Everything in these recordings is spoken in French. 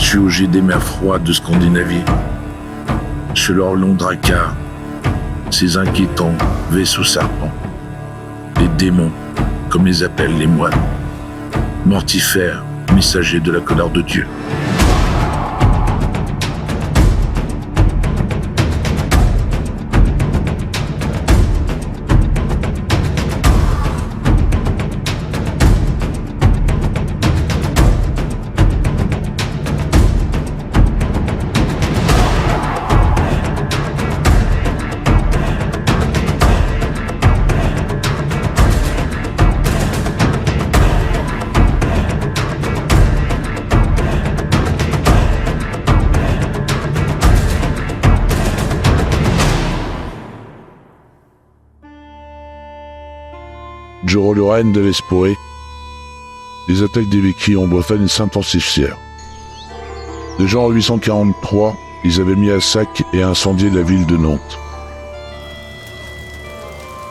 surgit des mers froides de Scandinavie. Sur leurs longs dracars, ces inquiétants vaisseaux serpents, les démons, comme les appellent les moines, mortifères, messagers de la colère de Dieu. Durant le règne de l'Espoé, les attaques des Vikings en Bretagne s'intensifièrent. Déjà en 843, ils avaient mis à sac et incendié la ville de Nantes.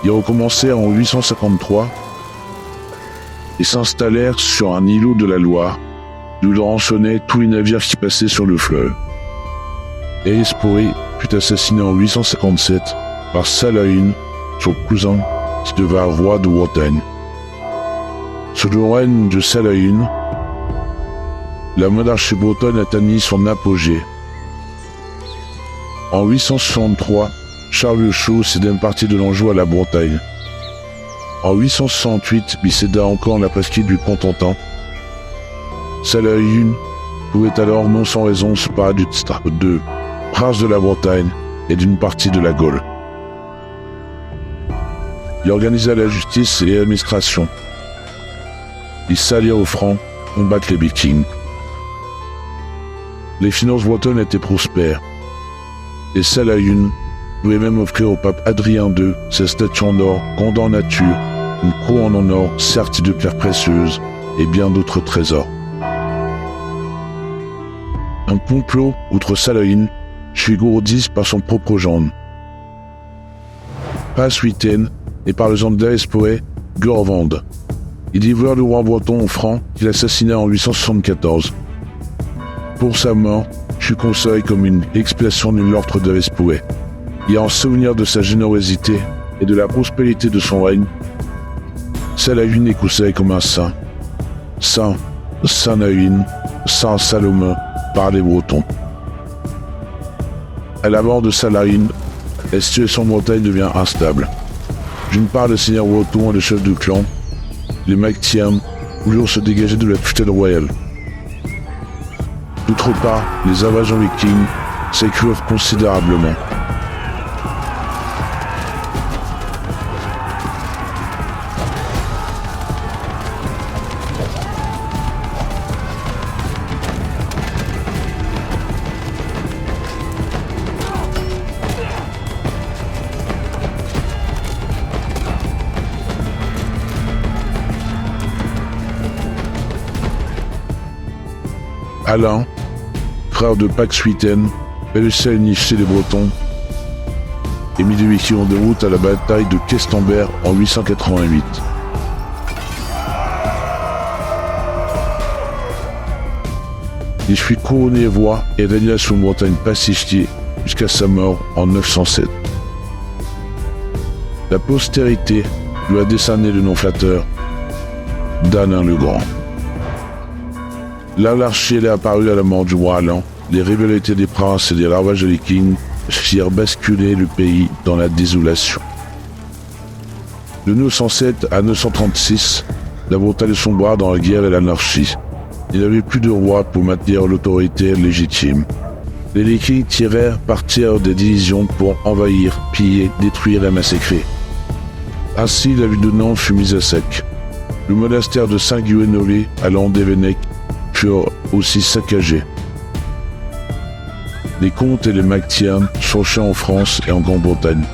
Ils recommencèrent en 853 et s'installèrent sur un îlot de la Loire, d'où ils rançonnaient tous les navires qui passaient sur le fleuve. Espoé fut assassiné en 857 par Saladin, son cousin, qui devint roi de Bretagne. Sous le règne de Saladin, la monarchie bretonne atteignit son apogée. En 863, Charles le Chaud céda une partie de l'Anjou à la Bretagne. En 868, il céda encore la presqu'île du Cotentin. Saladin pouvait alors non sans raison se parer du titre de prince de la Bretagne et d'une partie de la Gaule. Il organisa la justice et l'administration. Il s'allia aux Francs, combattre les Vikings. Les finances bretonnes étaient prospères. Et Saladin pouvait même offrir au pape Adrien II sa statue en or, grandeur en nature, une couronne en or sertie de pierres précieuses et bien d'autres trésors. Un complot, outre Saladin, fut gourdi par son propre gendre. Pas Suiten, et par le gendre d'Espoé, Gurvand. Il livra le roi breton aux Francs qu'il assassina en 874. Pour sa mort, fut considéré comme une expiation de l'ordre d'Espoé. Et en souvenir de sa générosité et de la prospérité de son règne, Saladin est considéré comme un saint. Saint Saladin, Saint Salomon par les Bretons. À la mort de Saladin, la situation en Bretagne devient instable. D'une part, le seigneur breton et le chef de clan, les Mactiens, voulurent se dégager de la tutelle royale. D'autre part, les invasions vikings s'accrurent considérablement. Alain, frère de Pax-Suiten, réussit à unifier les Bretons et mit les Vikings en route à la bataille de Questembert en 888. Il fut couronné roi et régna sur une Bretagne pacifiée jusqu'à sa mort en 907. La postérité lui a décerné le nom flatteur d'Alain le Grand. L'anarchie est apparue à la mort du roi Alain. Les rivalités des princes et des ravages vikings firent basculer le pays dans la désolation. De 907 à 936, la Bretagne sombra dans la guerre et l'anarchie. Il n'y avait plus de roi pour maintenir l'autorité légitime. Les Vikings partirent des divisions pour envahir, piller, détruire et massacrer. Ainsi, la ville de Nantes fut mise à sac. Le monastère de Saint-Guénolé à Landévennec furent aussi saccagés. Les comtes et les Mactiens cherchaient en France et en Grande-Bretagne.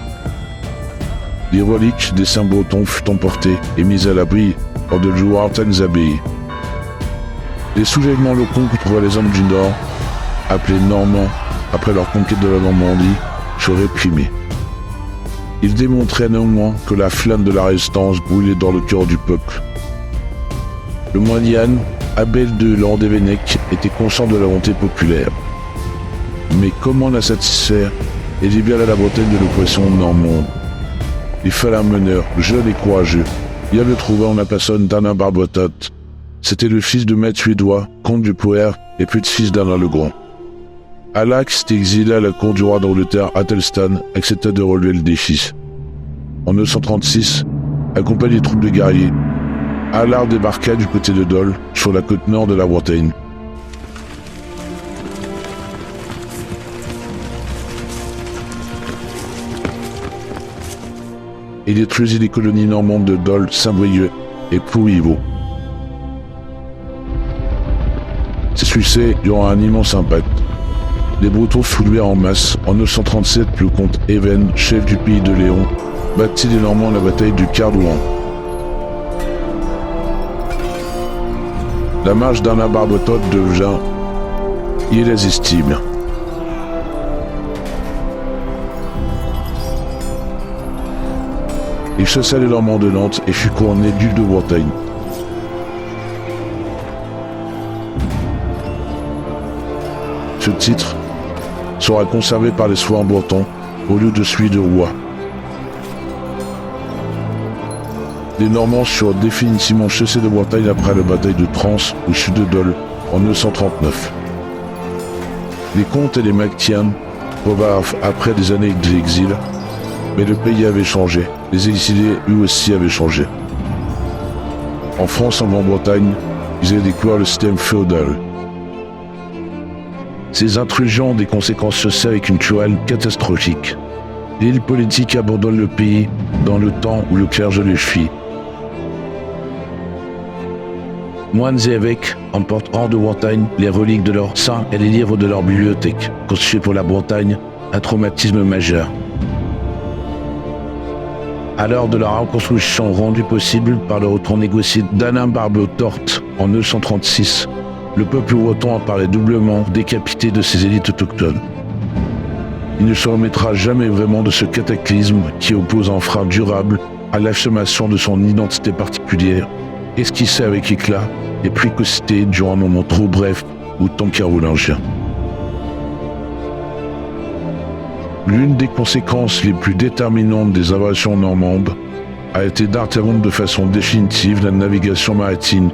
Les reliques des saints bretons furent emportées et mises à l'abri hors de lointaines abbayes. Les soulèvements locaux contre les hommes du Nord, appelés Normands après leur conquête de la Normandie, furent réprimés. Ils démontraient néanmoins que la flamme de la résistance brûlait dans le cœur du peuple. Le moine Yann, Abel de Landévennec était conscient de la volonté populaire. Mais comment la satisfaire et libérer la Bretagne de l'oppression normande? Il fallait un meneur, jeune et courageux. Il avait trouvé en la personne d'Alain Barbotot. C'était le fils de maître suédois, comte du Poer et petit-fils d'Alain le Grand. Alain, qui s'était exilé à la cour du roi d'Angleterre, Athelstan, accepta de relever le défi. En 936, accompagné des troupes de guerriers, Allard débarqua du côté de Dol, sur la côte nord de la Bretagne. Et détruisit les colonies normandes de Dol, Saint-Brieuc et Plouivaux. Ces succès eurent un immense impact. Les Bretons soulevèrent en masse. En 937, le comte Even, chef du pays de Léon, battit les Normands à la bataille du Cardouan. La marche d'Alain Barbotot devint irrésistible. Il chassa les Normands de Nantes et fut couronné duc de Bretagne. Ce titre sera conservé par les souverains bretons au lieu de celui de roi. Les Normands furent définitivement chassés de Bretagne après la bataille de Trans au sud de Dol en 939. Les comtes et les Mactiens revinrent après des années d'exil, mais le pays avait changé, les exilés eux aussi avaient changé. En France, en Grande-Bretagne, ils avaient découvert le système féodal. Ces intrusions ont des conséquences sociales et culturelles catastrophiques. L'élite politique abandonne le pays dans le temps où le clergé le fuit. Moines et évêques emportent hors de Bretagne les reliques de leurs saints et les livres de leur bibliothèque, constitué pour la Bretagne un traumatisme majeur. À l'heure de la reconstruction rendue possible par le retour négocié d'Alain Barbotot en 936, le peuple breton apparaît doublement décapité de ses élites autochtones. Il ne se remettra jamais vraiment de ce cataclysme qui oppose un frein durable à l'affirmation de son identité particulière, esquissée avec éclat et précocité durant un moment trop bref ou temps carolingien. L'une des conséquences les plus déterminantes des invasions normandes a été d'interrompre de façon définitive la navigation maritime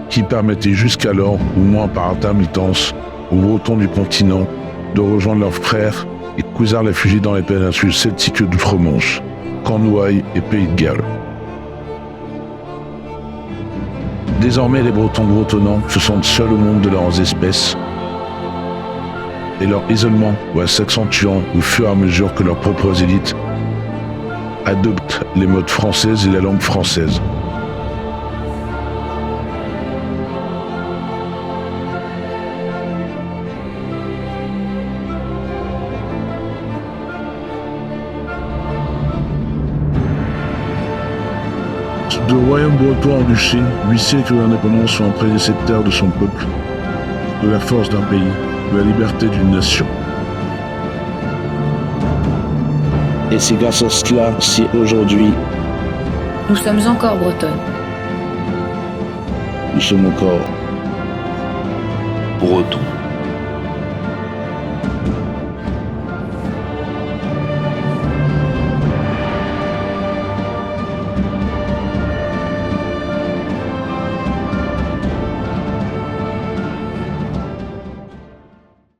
qui permettait jusqu'alors, au moins par intermittence, aux Bretons du continent de rejoindre leurs frères et cousins réfugiés dans les péninsules celtiques d'outre-Manche, Cornouailles et Pays de Galles. Désormais, les Bretons bretonnants se sentent seuls au monde de leurs espèces, et leur isolement va s'accentuant au fur et à mesure que leurs propres élites adoptent les modes françaises et la langue française. De royaume breton en duché, 8 siècles d'indépendance sont imprégnés cette terre de son peuple, de la force d'un pays, de la liberté d'une nation. Et c'est grâce à cela si aujourd'hui Nous sommes encore bretonnes. nous sommes encore Breton.